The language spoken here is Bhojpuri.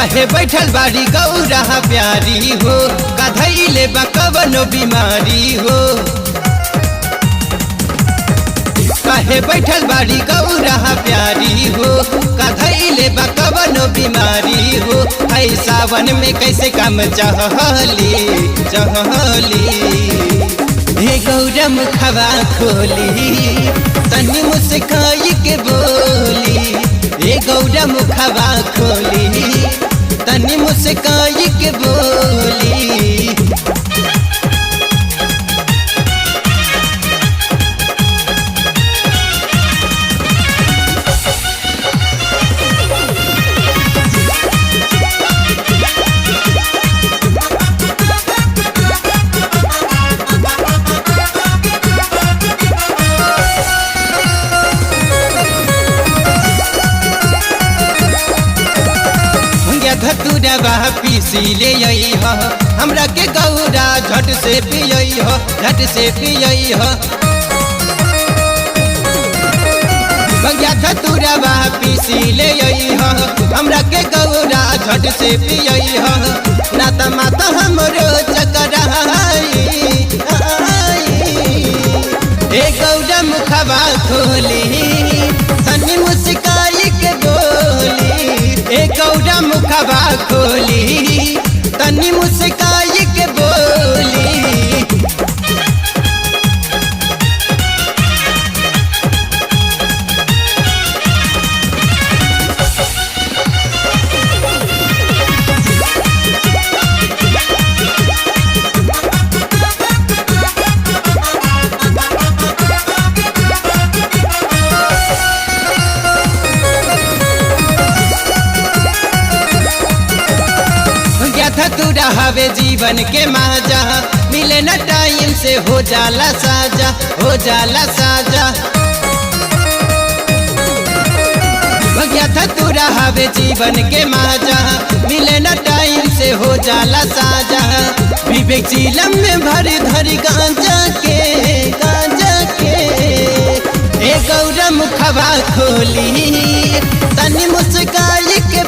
काहे बैठल बाड़ी गौरा प्यारी हो, कधैले बा कवनो बीमारी हो। काहे बैठल बाड़ी गौरा प्यारी हो, कधैले बा कवनो बीमारी हो। ऐ सावन में कैसे काम चहली चहली, हे गौरा मुखवा खोली तनी मुस्काई के बोली। हे गौरा मुखवा खोली तनी मुस्काई के बोली। धतूरा बा पीसी ले आई हो, हमरा के गौरा झट से पियई हो, झट से पियई हो। बगिया धतूरा बा पीसी ले आई हो, हमरा के गौरा झट से पियई हो। नाता माता हमरो चकराई ए गौरा मुखवा खोली तनी मुस्काई के बोली। ए गौरा मुखवा खोली तनी मुस्काई के बोली। धतूरा हवे जीवन के माजा, मिले न टाइम से हो जाला साजा, हो जाला साजा। भगिया धतूरा हवे जीवन के माजा, मिले न टाइम से हो जाला साजा। विवेक चिलम में भरी धरी गांजा के ए गौरा मुखवा खोली तनी मुस्काई के